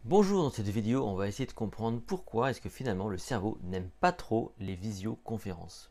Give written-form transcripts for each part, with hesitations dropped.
Bonjour, dans cette vidéo, on va essayer de comprendre pourquoi est-ce que finalement le cerveau n'aime pas trop les visioconférences.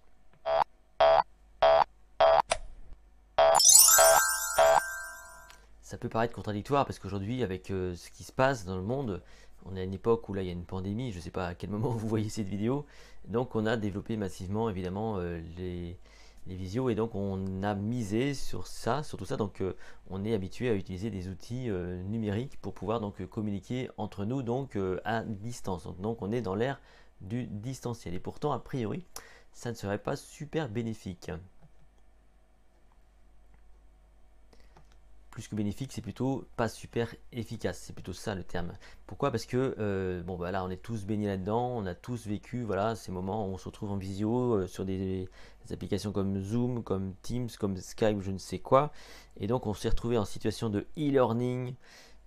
Ça peut paraître contradictoire parce qu'aujourd'hui, avec ce qui se passe dans le monde, on est à une époque où là il y a une pandémie, je ne sais pas à quel moment vous voyez cette vidéo, donc on a développé massivement évidemment les visios et donc on a misé sur ça, sur tout ça, donc on est habitué à utiliser des outils numériques pour pouvoir donc communiquer entre nous donc à distance. Donc on est dans l'ère du distanciel et pourtant a priori ça ne serait pas super bénéfique. Plus que bénéfique, c'est plutôt pas super efficace. C'est plutôt ça le terme. Pourquoi? Parce que bon bah là on est tous baignés là-dedans, on a tous vécu voilà ces moments où on se retrouve en visio sur des applications comme Zoom, comme Teams, comme Skype, je ne sais quoi, et donc on s'est retrouvé en situation de e-learning,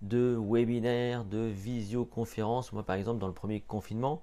de webinaire, de visioconférence. Moi par exemple dans le premier confinement,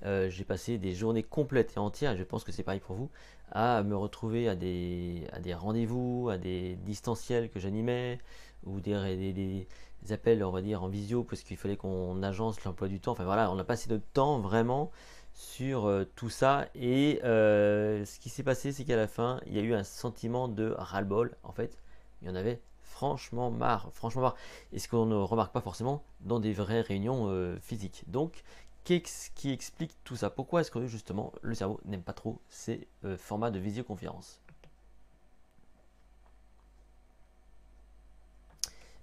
j'ai passé des journées complètes et entières, et je pense que c'est pareil pour vous, à me retrouver à des rendez-vous, à des distanciels que j'animais, ou des appels, on va dire, en visio, parce qu'il fallait qu'on agence l'emploi du temps. Enfin voilà, on a passé notre temps vraiment sur tout ça. Et ce qui s'est passé, c'est qu'à la fin, il y a eu un sentiment de ras-le-bol. En fait, il y en avait franchement marre, franchement marre. Et ce qu'on ne remarque pas forcément dans des vraies réunions physiques. Donc, qu'est-ce qui explique tout ça? Pourquoi est-ce que justement le cerveau n'aime pas trop ces formats de visioconférence?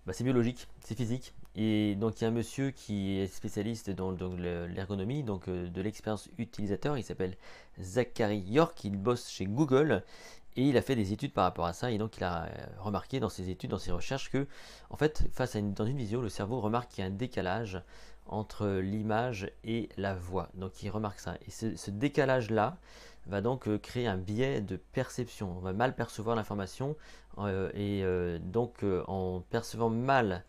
Bah, c'est biologique, c'est physique. Et donc il y a un monsieur qui est spécialiste dans l'ergonomie, donc de l'expérience utilisateur, il s'appelle Zachary York, il bosse chez Google et il a fait des études par rapport à ça et donc il a remarqué dans ses études, dans ses recherches que en fait dans une visio, le cerveau remarque qu'il y a un décalage entre l'image et la voix. Donc il remarque ça. Et ce décalage-là va donc créer un biais de perception. On va mal percevoir l'information et en percevant mal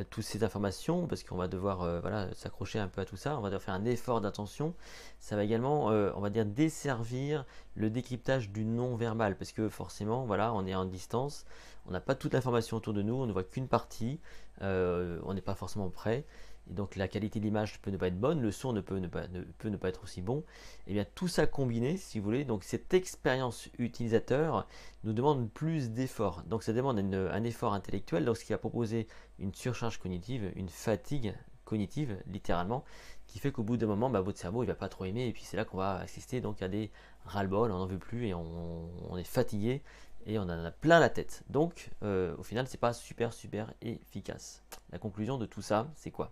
toutes ces informations, parce qu'on va devoir voilà, s'accrocher un peu à tout ça, on va devoir faire un effort d'attention. Ça va également, on va dire, desservir le décryptage du non-verbal, parce que forcément, voilà, on est en distance, on n'a pas toute l'information autour de nous, on ne voit qu'une partie, on n'est pas forcément prêt. Et donc la qualité de l'image peut ne pas être bonne, le son peut ne pas être aussi bon. Et bien tout ça combiné, si vous voulez, donc cette expérience utilisateur nous demande plus d'efforts. Donc ça demande un effort intellectuel, donc ce qui va proposer une surcharge cognitive, une fatigue cognitive littéralement, qui fait qu'au bout d'un moment, bah, votre cerveau il va pas trop aimer et puis c'est là qu'on va assister donc à des ras-le-bol, on n'en veut plus et on est fatigué et on en a plein la tête. Donc au final c'est pas super efficace. La conclusion de tout ça c'est quoi?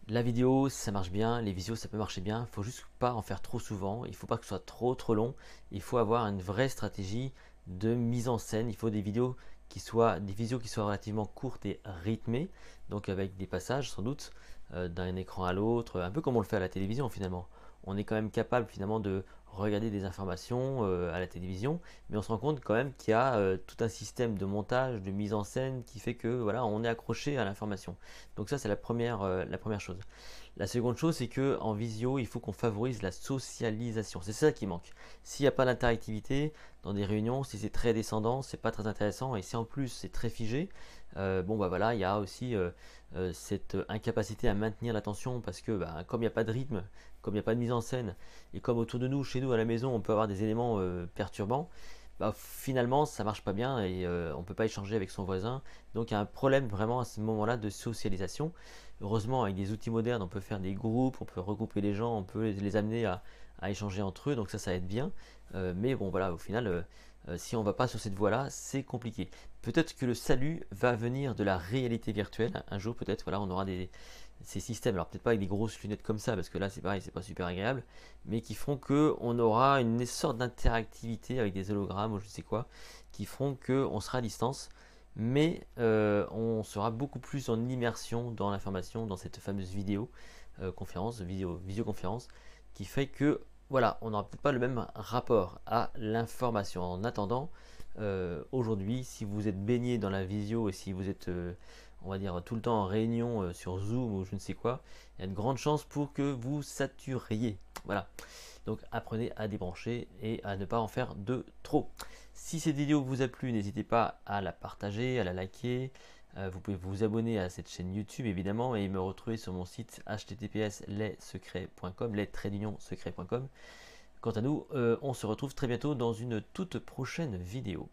La vidéo, ça marche bien, les visios, ça peut marcher bien. Il faut juste pas en faire trop souvent. Il faut pas que ce soit trop long. Il faut avoir une vraie stratégie de mise en scène. Il faut des visios qui soient relativement courtes et rythmées, donc avec des passages sans doute d'un écran à l'autre, un peu comme on le fait à la télévision finalement. On est quand même capable finalement de regarder des informations à la télévision, mais on se rend compte quand même qu'il y a tout un système de montage, de mise en scène qui fait que voilà, on est accroché à l'information. Donc ça c'est la première chose. La seconde chose c'est que en visio il faut qu'on favorise la socialisation. C'est ça qui manque. S'il n'y a pas d'interactivité dans des réunions, si c'est très descendant, c'est pas très intéressant et si en plus c'est très figé, bon bah voilà il y a aussi cette incapacité à maintenir l'attention parce que bah, comme il n'y a pas de rythme, comme il n'y a pas de mise en scène et comme autour de nous, chez nous à la maison, on peut avoir des éléments perturbants, bah, finalement ça marche pas bien et on ne peut pas échanger avec son voisin. Donc il y a un problème vraiment à ce moment-là de socialisation. Heureusement avec des outils modernes on peut faire des groupes, on peut regrouper les gens, on peut les amener à échanger entre eux, donc ça aide bien. Mais bon voilà, au final, si on ne va pas sur cette voie-là, c'est compliqué. Peut-être que le salut va venir de la réalité virtuelle. Un jour peut-être, voilà, on aura ces systèmes, alors peut-être pas avec des grosses lunettes comme ça, parce que là c'est pareil, c'est pas super agréable, mais qui feront que on aura une sorte d'interactivité avec des hologrammes ou je sais quoi, qui feront que on sera à distance, mais on sera beaucoup plus en immersion dans l'information, dans cette fameuse visioconférence, qui fait que voilà, on n'aura peut-être pas le même rapport à l'information. En attendant, aujourd'hui, si vous êtes baigné dans la visio et si vous êtes, on va dire, tout le temps en réunion sur Zoom ou je ne sais quoi, il y a de grandes chances pour que vous saturiez. Voilà. Donc apprenez à débrancher et à ne pas en faire de trop. Si cette vidéo vous a plu, n'hésitez pas à la partager, à la liker, Vous pouvez vous abonner à cette chaîne YouTube évidemment et me retrouver sur mon site https://lessecrets.com, les-secrets.com. Quant à nous, on se retrouve très bientôt dans une toute prochaine vidéo.